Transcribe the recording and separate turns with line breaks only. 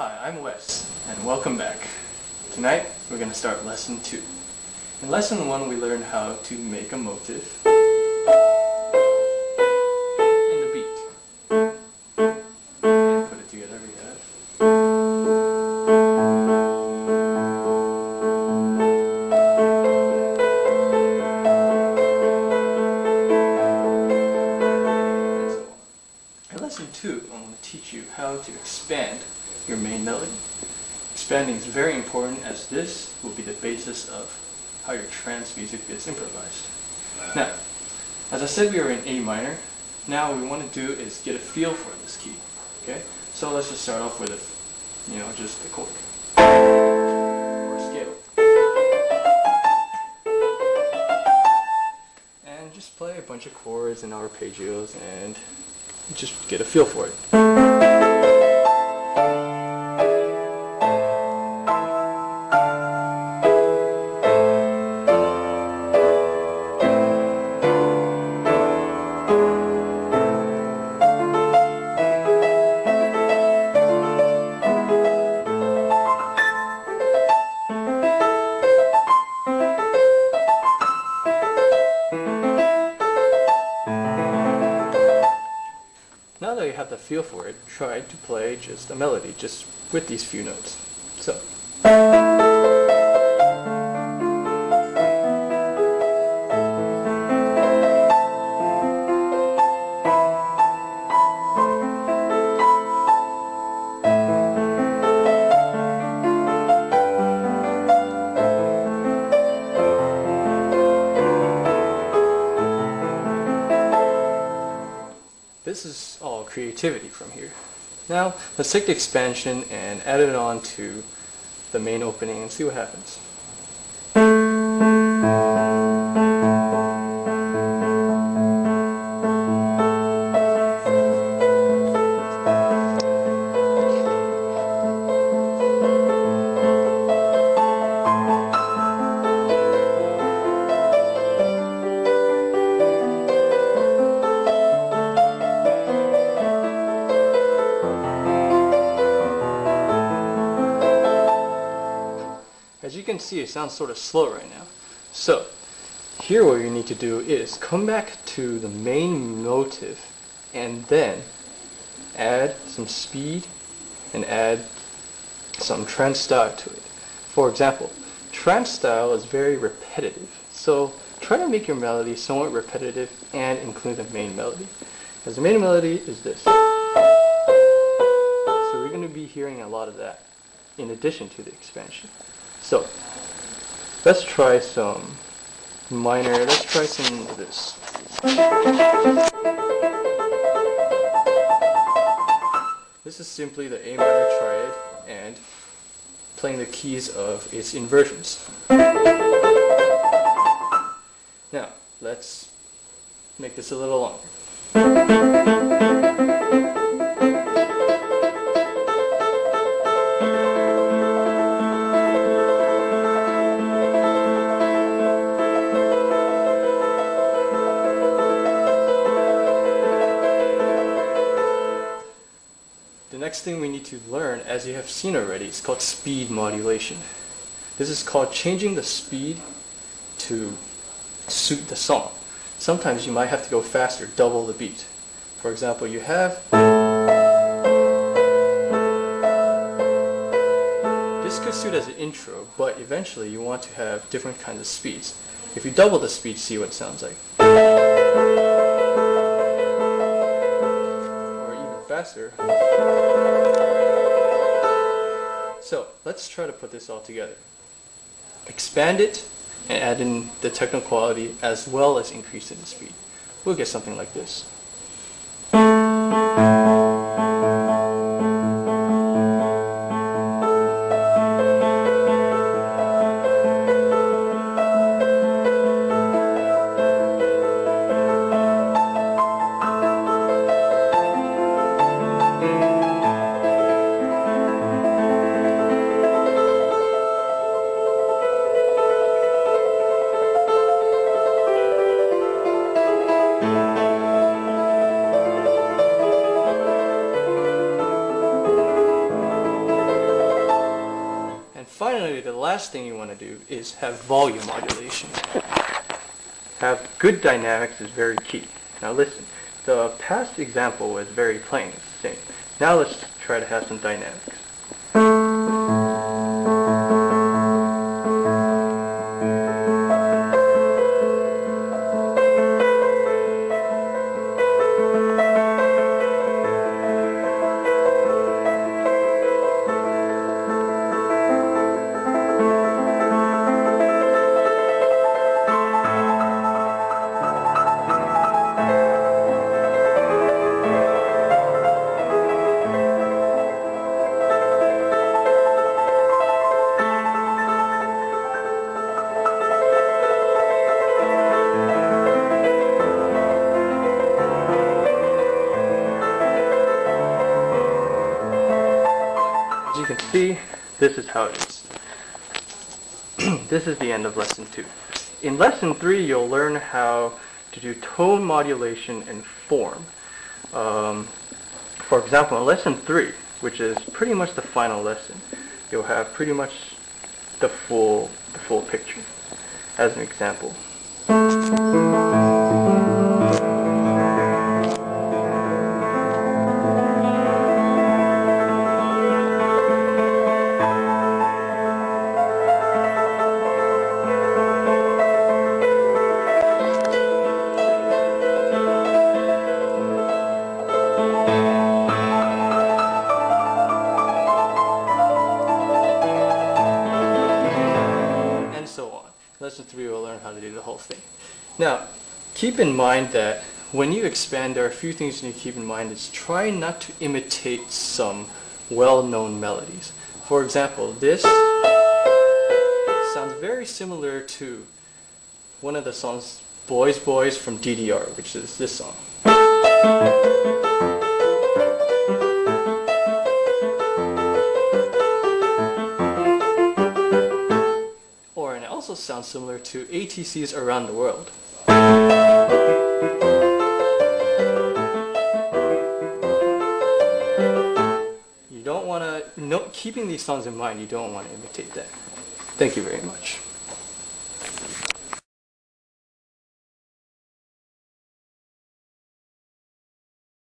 Hi, I'm Wes, and welcome back. Tonight, we're going to start Lesson 2. In Lesson 1, we learned how to make a motive and the beat. And put it together, we have. And so on. In Lesson 2, I'm going to teach you how to expand your main melody. Expanding is very important, as this will be the basis of how your trance music gets improvised. Now, as I said, we are in A minor. Now what we want to do is get a feel for this key. Okay? So let's just start off with just a chord or a scale. And just play a bunch of chords and arpeggios and just get a feel for it. Now that you have the feel for it, try to play just a melody, just with these few notes. So. This is all creativity from here. Now, let's take the expansion and add it on to the main opening and see what happens. As you can see, it sounds sort of slow right now. So, here what you need to do is come back to the main motive and then add some speed and add some trance style to it. For example, trance style is very repetitive. So, try to make your melody somewhat repetitive and include the main melody. As the main melody is this. So, we're going to be hearing a lot of that in addition to the expansion. So, let's try some minor, let's try some of this. This is simply the A minor triad and playing the keys of its inversions. Now, let's make this a little longer. The next thing we need to learn, as you have seen already, is called speed modulation. This is called changing the speed to suit the song. Sometimes you might have to go faster, double the beat. For example, you have... This could suit as an intro, but eventually you want to have different kinds of speeds. If you double the speed, see what it sounds like. Faster. So let's try to put this all together. Expand it and add in the techno quality as well as increase it in speed. We'll get something like this. last thing you want to do is have volume modulation. Have good dynamics is very key. Now listen, the past example was very plain, it's the same. Now let's try to have some dynamics. As you can see, this is how it is. This is the end of lesson 2. In lesson 3, you'll learn how to do tone modulation and form. For example, in lesson 3, which is pretty much the final lesson, you'll have pretty much the full picture. As an example. Lesson 3 will learn how to do the whole thing. Now, keep in mind that when you expand, there are a few things you need to keep in mind. Is try not to imitate some well-known melodies. For example, this sounds very similar to one of the songs Boys Boys from DDR, which is this song. Also sounds similar to ATC's Around the World. You don't want to, keeping these songs in mind, you don't want to imitate that. Thank you very much.